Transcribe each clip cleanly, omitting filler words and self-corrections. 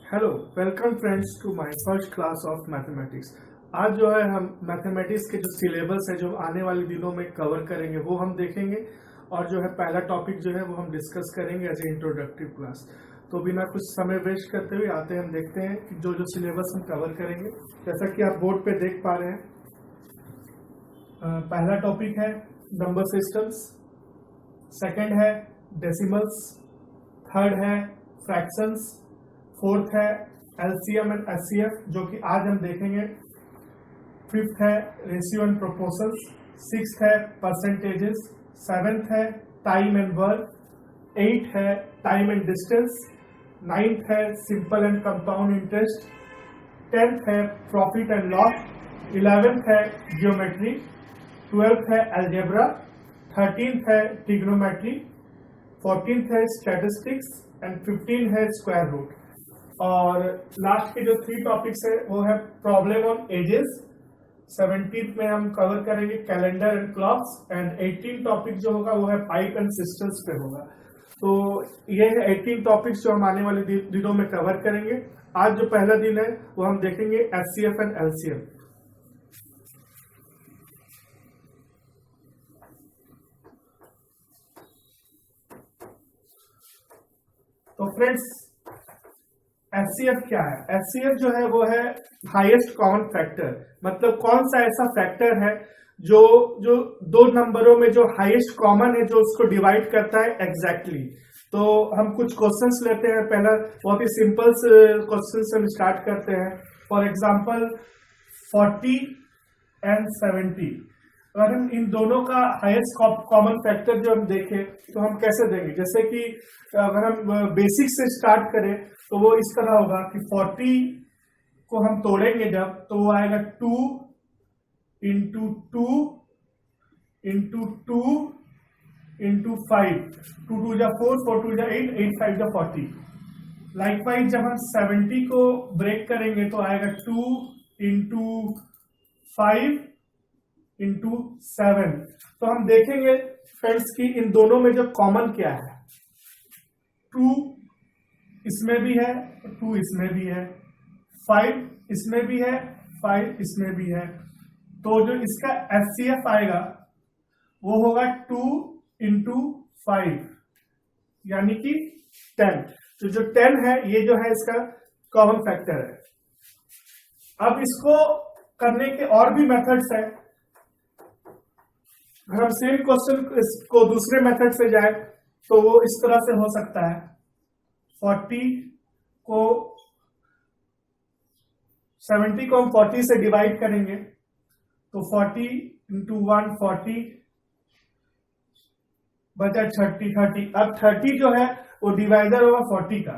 Hello, welcome friends to my first class of mathematics. आज जो है हम मैथमेटिक्स के जो सिलेबस है जो आने वाले दिनों में कवर करेंगे वो हम देखेंगे और जो है पहला टॉपिक जो है वो हम डिस्कस करेंगे एज ए इंट्रोडक्टिव क्लास। तो बिना कुछ समय वेस्ट करते हुए आते हैं, हम देखते हैं कि जो जो सिलेबस हम कवर करेंगे। जैसा कि आप बोर्ड पे देख पा रहे हैं, पहला टॉपिक है नंबर सिस्टम्स, सेकंड है डेसिमल्स, थर्ड है फ्रैक्शंस, फोर्थ है एलसीएम एंड एचसीएफ जो कि आज हम देखेंगे, फिफ्थ है रेशियो एंड प्रोपोर्शंस, सिक्स्थ है परसेंटेजेस, सेवेंथ है टाइम एंड वर्क, एट है टाइम एंड डिस्टेंस, नाइन्थ है simple and compound interest, tenth है प्रॉफिट एंड लॉस, 11th है जियोमेट्री, 12th है अलजेब्रा, 13th है ट्रिग्नोमेट्री, 14th है स्टैटिस्टिक्स एंड 15 है स्क्वायर रूट। और लास्ट के जो 3 टॉपिक्स है वो है प्रॉब्लम ऑन एजेस। 17th में हम कवर करेंगे calendar and clocks and 18 topic जो होगा वो है पाइप एंड सिस्टम्स पे होगा। तो ये है 18 टॉपिक्स जो हम आने वाले दिनों में कवर करेंगे। आज जो पहला दिन है वो हम देखेंगे एचसीएफ एंड एलसीएम। तो फ्रेंड्स, एचसीएफ क्या है? एचसीएफ जो है वो है हाईएस्ट कॉमन फैक्टर, मतलब कौन सा ऐसा फैक्टर है जो जो दो नंबरों में जो हाईएस्ट कॉमन है जो उसको डिवाइड करता है एग्जैक्टली। तो हम कुछ क्वेश्चंस लेते हैं। पहला बहुत ही सिंपल क्वेश्चन से हम स्टार्ट करते हैं। फॉर एग्जांपल 40 एंड 70, अगर हम इन दोनों का हाईएस्ट कॉमन फैक्टर जो हम देखें तो हम कैसे देंगे? जैसे कि अगर हम बेसिक से स्टार्ट करें तो वो इस तरह होगा कि 40 को हम तोड़ेंगे जब, तो वो आएगा 2 इंटू 2 इंटू 2 इंटू 5, 2 2 जा 4, 4 2 जा 8, 8 5 जा 40। लाइकवाइज जब हम 70 को ब्रेक करेंगे तो आएगा 2 इंटू 5 इंटू 7। तो हम देखेंगे फ्रेंड्स की इन दोनों में जो कॉमन क्या है, 2 इसमें भी है, 2 इसमें भी है, 5 इसमें भी है, 5 इसमें भी है। तो जो इसका एचसीएफ आएगा वो होगा 2 इंटू 5 यानी कि 10। तो जो 10 है ये जो है इसका कॉमन फैक्टर है। अब इसको करने के और भी मेथड्स है। अगर हम सेम क्वेश्चन को दूसरे मेथड से जाए तो वो इस तरह से हो सकता है। 40 को 70 को हम 40 से डिवाइड करेंगे तो 40 इंटू 1 40 बचा 30। अब 30 जो है वो डिवाइडर होगा 40 का।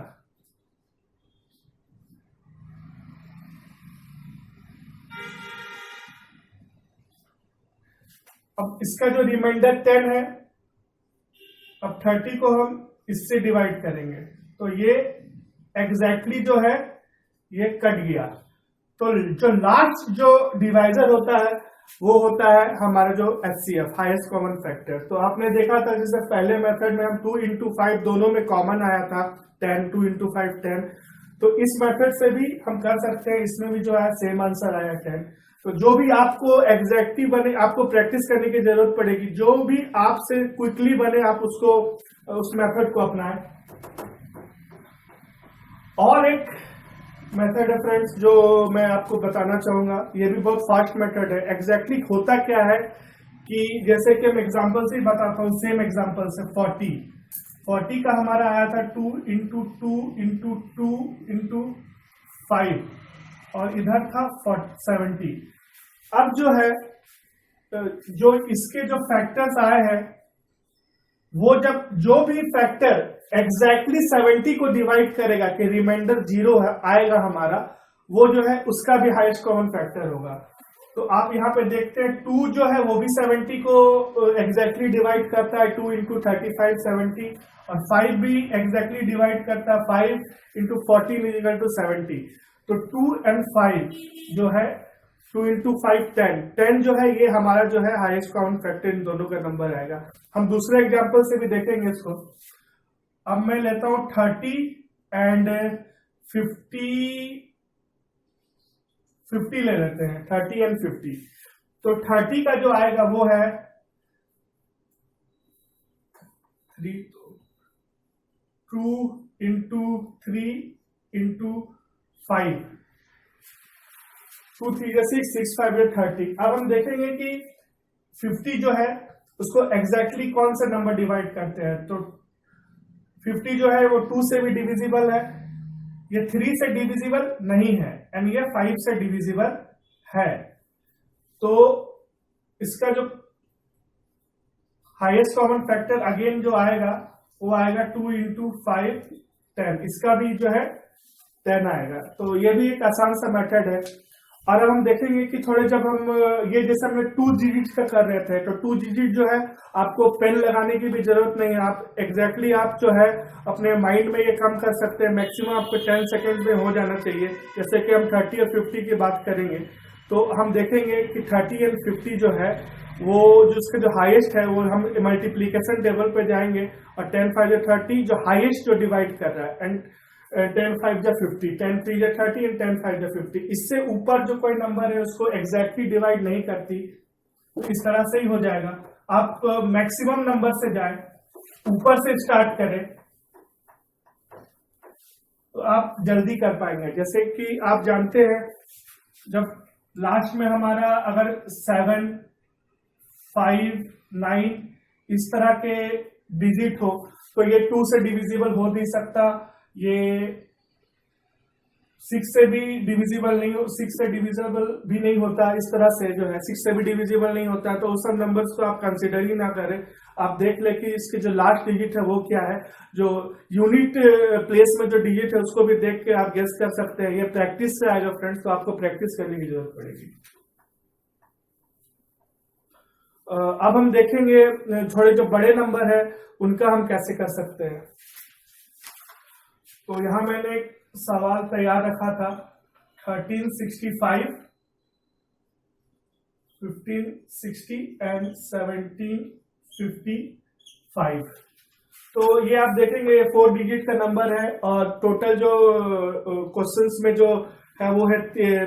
अब इसका जो रिमाइंडर 10 है, अब 30 को हम इससे डिवाइड करेंगे तो ये एग्जैक्टली जो है ये कट गया। तो जो लास्ट जो डिवाइजर होता है वो होता है हमारा जो एचसीएफ, हाईएस्ट कॉमन फैक्टर। तो आपने देखा था जैसे पहले मेथड में हम 2 इंटू 5 दोनों में कॉमन आया था 10, 2 इंटू 5 10। तो इस मेथड से भी हम कर सकते हैं, इसमें भी जो है सेम आंसर आया 10। तो जो भी आपको एग्जैक्टली बने, आपको प्रैक्टिस करने की जरूरत पड़ेगी। जो भी आपसे क्विकली बने आप उसको उस मेथड को अपनाएं। और एक मेथड है फ्रेंड्स जो मैं आपको बताना चाहूंगा, ये भी बहुत फास्ट मेथड है। एग्जैक्टली होता क्या है कि जैसे कि मैं एग्जांपल से ही बताता हूँ, सेम एग्जांपल से 40 का हमारा आया था 2 इंटू 2 इंटू 2 इंटू 5 और इधर था 70। अब जो है जो इसके जो फैक्टर्स आए हैं वो जब जो भी फैक्टर एग्जैक्टली 70 को डिवाइड करेगा कि रिमाइंडर 0 आएगा हमारा, वो जो है उसका भी हाईएस्ट कॉमन फैक्टर होगा। तो आप यहाँ पे देखते हैं 2 जो है वो भी 70 को एग्जैक्टली डिवाइड करता है, 2 इंटू 35 70, और 5 भी एग्जैक्टली डिवाइड करता है, 5 इंटू 14 इज इक्वल टू 70। तो 2 एंड 5 जो है 2 इंटू 5 10, 10 जो है ये हमारा जो है हाईएस्ट कॉमन फैक्टर इन दोनों का नंबर आएगा। हम दूसरे एग्जांपल से भी देखेंगे इसको। अब मैं लेता हूं 30 एंड 50 ले लेते हैं, 30 एंड 50। तो 30 का जो आएगा वो है 2 इंटू 3 इंटू 5, 2 3 6, 6 5 30। अब हम देखेंगे कि 50 जो है उसको एग्जैक्टली कौन सा नंबर डिवाइड करते हैं। तो 50 जो है वो 2 से भी डिविजिबल है, ये 3 से डिविजिबल नहीं है, एंड ये 5 से डिविजिबल है। तो इसका जो हाईएस्ट कॉमन फैक्टर अगेन जो आएगा वो आएगा 2 इंटू 5 10, इसका भी जो है 10 आएगा। तो ये भी एक आसान सा मेथड है। और अब हम देखेंगे कि थोड़े जब हम ये जैसे हमने 2 डिजिट का कर रहे थे, तो 2 डिजिट जो है आपको पेन लगाने की भी जरूरत नहीं है, आप एग्जैक्टली आप जो है अपने माइंड में ये काम कर सकते हैं। मैक्सिमम आपको 10 सेकेंड में हो जाना चाहिए। जैसे कि हम 30 और 50 की बात करेंगे तो हम देखेंगे कि 30 एंड 50 जो है वो जो उसका जो हाईएस्ट है वो हम मल्टीप्लीकेशन टेबल पे जाएंगे और 10 5 30 जो हाईएस्ट जो डिवाइड कर रहा है, एंड 10 5 जा 50, 10 3 जा 30 एंड 10 5 जा 50। इससे ऊपर जो कोई नंबर है उसको एग्जैक्टली डिवाइड नहीं करती, इस तरह से ही हो जाएगा। आप मैक्सिमम नंबर से जाए, ऊपर से स्टार्ट करें तो आप जल्दी कर पाएंगे। जैसे कि आप जानते हैं जब लास्ट में हमारा अगर 7 5 9 इस तरह के डिजिट हो तो ये 2 से डिविजिबल हो नहीं सकता, ये 6 से भी डिविजिबल नहीं हो, 6 से डिविजिबल भी नहीं होता। इस तरह से जो है 6 से भी डिविजिबल नहीं होता, तो उस सब नंबर्स को आप कंसिडर ही ना करें। आप देख ले कि इसके जो लास्ट डिजिट है वो क्या है, जो यूनिट प्लेस में जो डिजिट है उसको भी देख के आप गेस कर सकते हैं। ये प्रैक्टिस से आएगा फ्रेंड्स, तो आपको प्रैक्टिस करने की जरूरत पड़ेगी। अब हम देखेंगे थोड़े जो बड़े नंबर है उनका हम कैसे कर सकते हैं। तो यहां मैंने एक सवाल तैयार रखा था, 1365, 1560 एंड 1755। तो ये आप देखेंगे ये 4 डिजिट का नंबर है और टोटल जो क्वेश्चंस में जो है वो है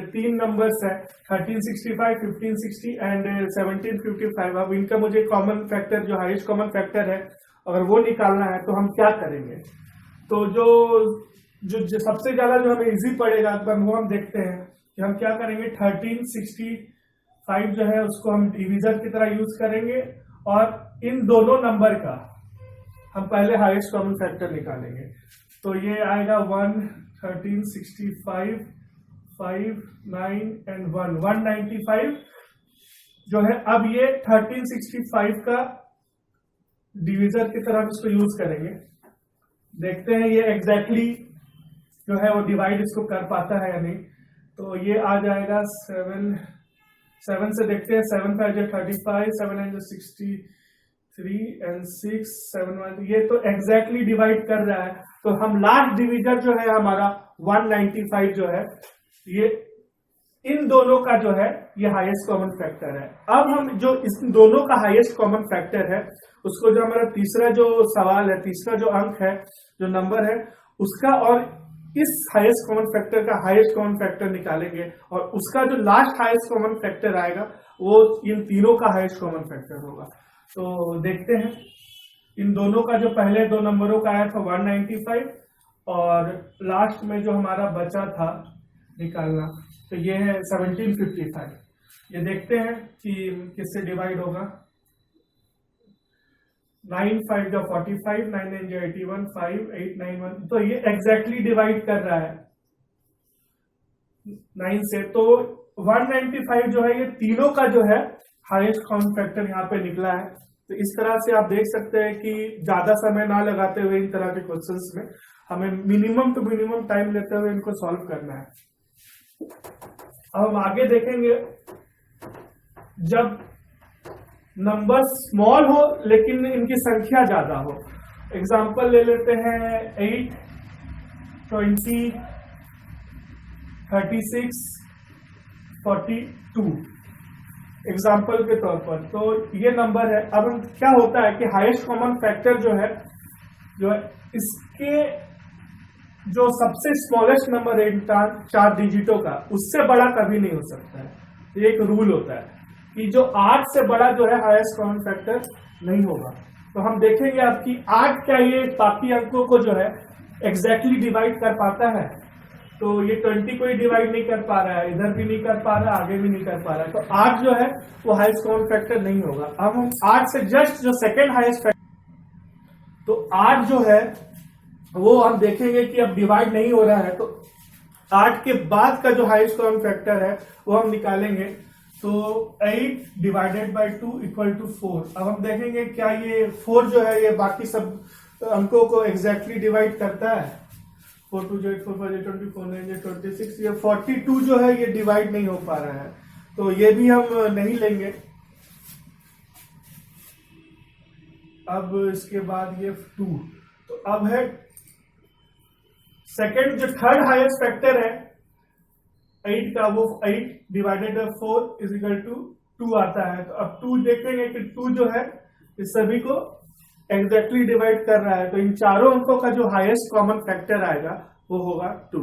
3 नंबर्स है, 1365, 1560 एंड 1755। अब इनका मुझे कॉमन फैक्टर जो हाईएस्ट कॉमन फैक्टर है अगर वो निकालना है तो हम क्या करेंगे। तो जो सबसे ज्यादा जो हमें इजी पड़ेगा वो हम देखते हैं कि हम क्या करेंगे। 1365 जो है उसको हम डिवीजन की तरह यूज करेंगे और इन दोनों नंबर का हम पहले हाईएस्ट कॉमन फैक्टर निकालेंगे। तो ये आएगा 1, 1365, 5, 9 एंड 1, 195 जो है। अब ये 1365 का डिवीजर की तरह इसको यूज करेंगे, देखते हैं ये एग्जैक्टली जो है वो डिवाइड इसको कर पाता है या नहीं। तो ये आ जाएगा 7 से देखते हैं, 7 5 35, 7 9 63 एंड 6 7 1, ये तो एग्जैक्टली डिवाइड कर रहा है। तो हम लास्ट डिविजन जो है हमारा 195 जो है, ये इन दोनों का जो है ये हाईएस्ट कॉमन फैक्टर है। अब हम जो इस दोनों का हाईएस्ट कॉमन फैक्टर है उसको जो हमारा तीसरा जो सवाल है, तीसरा जो अंक है, जो नंबर है उसका और इस हाईएस्ट कॉमन फैक्टर का हाईएस्ट कॉमन फैक्टर निकालेंगे और उसका जो लास्ट हाईएस्ट कॉमन फैक्टर आएगा वो इन तीनों का हाईएस्ट कॉमन फैक्टर होगा। तो देखते हैं इन दोनों का जो पहले 2 नंबरों का आया था 195 और लास्ट में जो हमारा बचा था निकालना तो ये है 1755। ये देखते हैं कि किससे डिवाइड होगा। 9 5 जो 45, 9 9 जो 81, 5 8 9 1, तो ये एग्जैक्टली डिवाइड कर रहा है 9 से। तो 195 जो है ये तीनों का जो है हाईएस्ट कॉमन फैक्टर यहाँ पे निकला है। तो इस तरह से आप देख सकते हैं कि ज्यादा समय ना लगाते हुए इन तरह के क्वेश्चंस में हमें मिनिमम टू मिनिमम टाइम लेते हुए इनको सॉल्व करना है। अब हम आगे देखेंगे जब नंबर स्मॉल हो लेकिन इनकी संख्या ज्यादा हो। एग्जाम्पल ले लेते हैं 8, 20, 36, 42 एग्जाम्पल के तौर पर। तो ये नंबर है। अब क्या होता है कि हाईएस्ट कॉमन फैक्टर जो है इसके जो सबसे स्मॉलेस्ट नंबर है इन चार डिजिटों का, उससे बड़ा कभी नहीं हो सकता है। ये एक रूल होता है कि जो 8 से बड़ा जो है हाईएस्ट कॉमन फैक्टर नहीं होगा। तो हम देखेंगे अब कि 8 क्या ये बाकी अंकों को जो है एग्जैक्टली डिवाइड कर पाता है। तो ये 20 को ही डिवाइड नहीं कर पा रहा है, इधर भी नहीं कर पा रहा है, आगे भी नहीं कर पा रहा है। तो 8 जो है वो हाईएस्ट कॉमन फैक्टर नहीं होगा। अब हम 8 से जस्ट जो सेकेंड हाईएस्ट फैक्टर, तो 8 जो है वो हम देखेंगे कि अब डिवाइड नहीं हो रहा है। तो 8 के बाद का जो हाईएस्ट कॉमन फैक्टर है वो हम निकालेंगे। तो 8 डिवाइडेड बाई 2 इक्वल टू 4। अब हम देखेंगे क्या ये 4 जो है ये बाकी सब अंकों को एग्जैक्टली डिवाइड करता है। 4 2 8 4 5 20 4 9 26, ये 42 जो है ये डिवाइड नहीं हो पा रहा है, तो ये भी हम नहीं लेंगे। अब इसके बाद ये 2, तो अब है सेकेंड जो थर्ड हाईएस्ट फैक्टर है 8 का, वो 8 divided by 4 is equal to 2 आता है। तो अब 2 देखेंगे कि 2 जो है इस सभी को एग्जैक्टली डिवाइड कर रहा है। तो इन चारों अंकों का जो हाईएस्ट कॉमन फैक्टर आएगा वो होगा 2।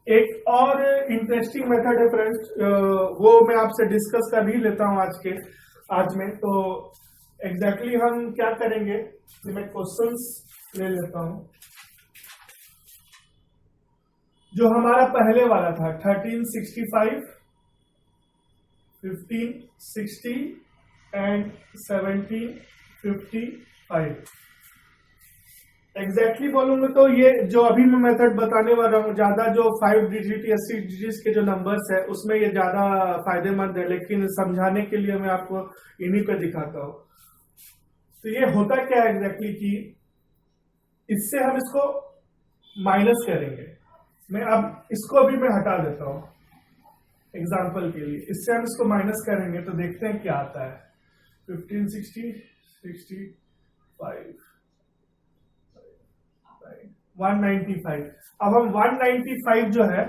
एक और इंटरेस्टिंग मेथड है फ्रेंड्स, वो मैं आपसे डिस्कस कर ही लेता हूं आज में। तो एग्जैक्टली हम क्या करेंगे, मैं क्वेश्चंस ले लेता हूं। जो हमारा पहले वाला था 1365, 1560 एंड 1755, एग्जैक्टली बोलूंगा तो ये जो अभी मैं मेथड बताने वाला हूँ, ज्यादा जो 5 डिजिट या 6 डिजिट के जो नंबर्स है उसमें ये ज्यादा फायदेमंद है, लेकिन समझाने के लिए मैं आपको इन्हीं पे दिखाता हूँ। तो ये होता क्या है एग्जैक्टली कि इससे हम इसको माइनस करेंगे। मैं अब इसको अभी मैं हटा देता हूं एग्जांपल के लिए। इससे हम इसको माइनस करेंगे तो देखते हैं क्या आता है। 1560 65 195। अब हम 195 जो है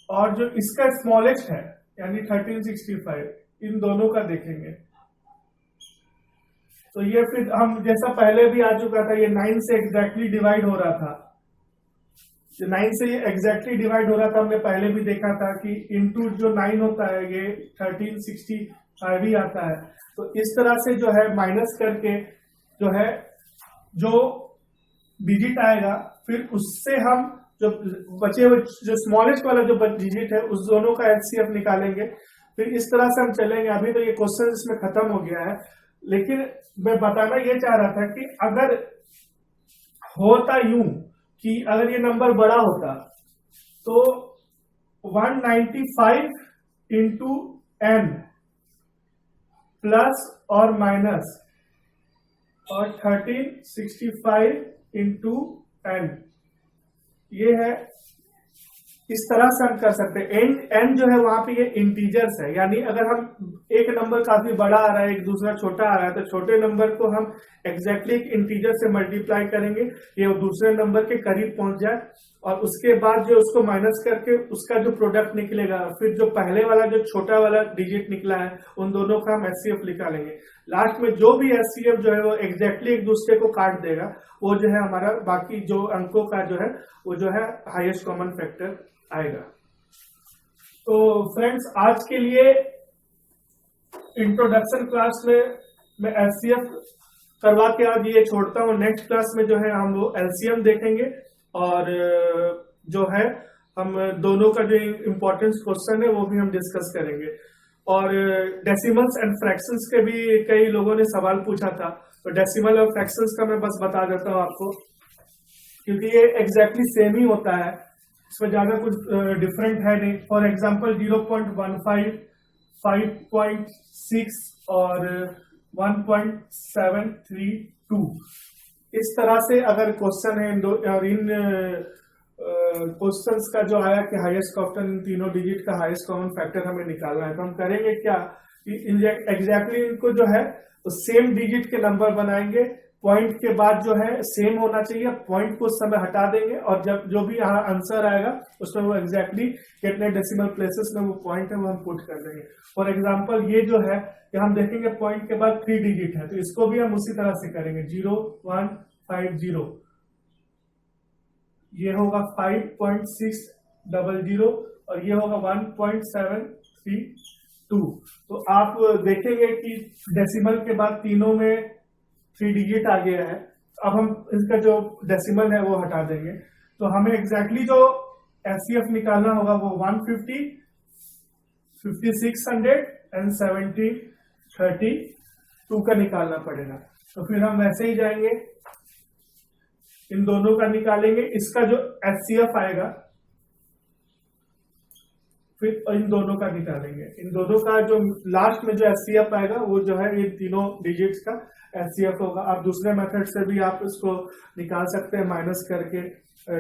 और जो इसका स्मॉलेस्ट है यानी 1365, इन दोनों का देखेंगे। तो ये फिर हम जैसा पहले भी आ चुका था, ये 9 से एग्जैक्टली डिवाइड हो रहा था। 9 से ये एग्जैक्टली डिवाइड हो रहा था, हमने पहले भी देखा था कि इनटू जो 9 होता है ये 1365 ही आता है। तो इस तरह से जो है माइनस करके जो है जो डिजिट आएगा, फिर उससे हम जो बचे हुए जो स्मॉलेस्ट वाला जो डिजिट है उस दोनों का एचसीएफ निकालेंगे। फिर इस तरह से हम चलेंगे। अभी तो ये क्वेश्चन इसमें खत्म हो गया है, लेकिन मैं बताना ये चाह रहा था कि अगर होता यूं कि अगर ये नंबर बड़ा होता तो 195 इंटू n प्लस और माइनस और 1365 इंटू n, ये है। इस तरह से हम कर सकते हैं। n जो है वहां पे ये इंटीजर्स है, यानी अगर हम एक नंबर काफी बड़ा आ रहा है एक दूसरा छोटा आ रहा है तो छोटे नंबर को हम एग्जैक्टली एक इंटीजर से मल्टीप्लाई करेंगे, ये दूसरे नंबर के करीब पहुंच जाए, और उसके बाद जो उसको माइनस करके उसका जो प्रोडक्ट निकलेगा, फिर जो पहले वाला जो छोटा वाला डिजिट निकला है उन दोनों का हम एचसीएफ निकालेंगे। लास्ट में जो भी एचसीएफ जो है वो एग्जैक्टली एक दूसरे को काट देगा, वो जो है हमारा बाकी जो अंकों का जो है वो जो है हाईएस्ट कॉमन फैक्टर आएगा। तो फ्रेंड्स आज के लिए इंट्रोडक्शन क्लास में मैं एचसीएफ करवा के आज ये छोड़ता हूँ। नेक्स्ट क्लास में जो है हम वो एलसीएम देखेंगे और जो है हम दोनों का जो इम्पोर्टेंस क्वेश्चन है वो भी हम डिस्कस करेंगे। और डेसिमल्स एंड फ्रैक्शंस के भी कई लोगों ने सवाल पूछा था, तो डेसिमल और फ्रैक्शंस का मैं बस बता देता हूँ आपको, क्योंकि ये एग्जैक्टली सेम ही होता है, इसमें ज्यादा कुछ डिफरेंट है नहीं। फॉर एग्जांपल 0.15, 5.6 और 1.732, इस तरह से अगर क्वेश्चन है और इन क्वेश्चंस का जो आया कि हाईएस्ट कॉमन, इन तीनों डिजिट का हाईएस्ट कॉमन फैक्टर हमें निकालना है, तो हम करेंगे क्या कि एग्जैक्टली इनको जो है तो सेम डिजिट के नंबर बनाएंगे, पॉइंट के बाद जो है सेम होना चाहिए, पॉइंट को उस समय हटा देंगे और जब जो भी यहाँ आंसर आएगा उसमें वो एग्जैक्टली कितने डेसिमल प्लेसेस में वो पॉइंट है वो हम पुट कर देंगे। फॉर एग्जांपल ये जो है कि हम देखेंगे पॉइंट के बाद 3 डिजिट है, तो इसको भी हम उसी तरह से करेंगे 0150, ये होगा 5.600 और ये होगा 1.732। तो आप देखेंगे कि डेसिमल के बाद तीनों में 3 डिजिट आ गया है। अब हम इसका जो डेसिमल है वो हटा देंगे, तो हमें एग्जैक्टली जो एचसीएफ निकालना होगा वो 150, 5600 एंड 1732 का निकालना पड़ेगा। तो फिर हम वैसे ही जाएंगे, इन दोनों का निकालेंगे, इसका जो एचसीएफ आएगा फिर इन दोनों का निकालेंगे, इन दोनों का जो लास्ट में जो एचसीएफ आएगा वो जो है ये तीनों डिजिट्स का एचसीएफ होगा। आप दूसरे मेथड से भी आप इसको निकाल सकते हैं, माइनस करके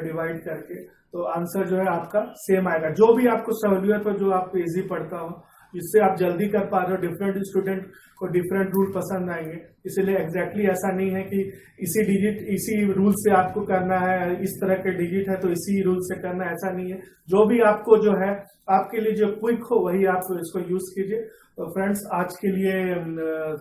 डिवाइड करके, तो आंसर जो है आपका सेम आएगा। जो भी आपको सहूलियत हो, जो आपको इजी पड़ता हो, जिससे आप जल्दी कर पा रहे हो, डिफरेंट स्टूडेंट को डिफरेंट रूल पसंद आएंगे, इसलिए एग्जैक्टली ऐसा नहीं है कि इसी डिजिट इसी रूल से आपको करना है, इस तरह के डिजिट है तो इसी रूल से करना है, ऐसा नहीं है। जो भी आपको जो है आपके लिए जो क्विक हो वही आप इसको यूज कीजिए। तो फ्रेंड्स आज के लिए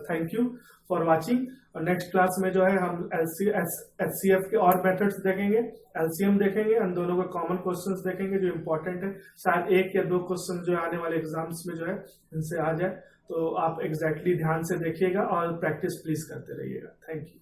थैंक यू फॉर वाचिंग, और नेक्स्ट क्लास में जो है हम एचसीएफ के और मेथड्स देखेंगे, एलसीएम देखेंगे, इन दोनों के कॉमन क्वेश्चंस देखेंगे जो इंपॉर्टेंट है, शायद 1 या 2 क्वेश्चन जो आने वाले एग्जाम्स में जो है इनसे आ जाए। तो आप एग्जैक्टली ध्यान से देखिएगा और प्रैक्टिस प्लीज करते रहिएगा। Thank you.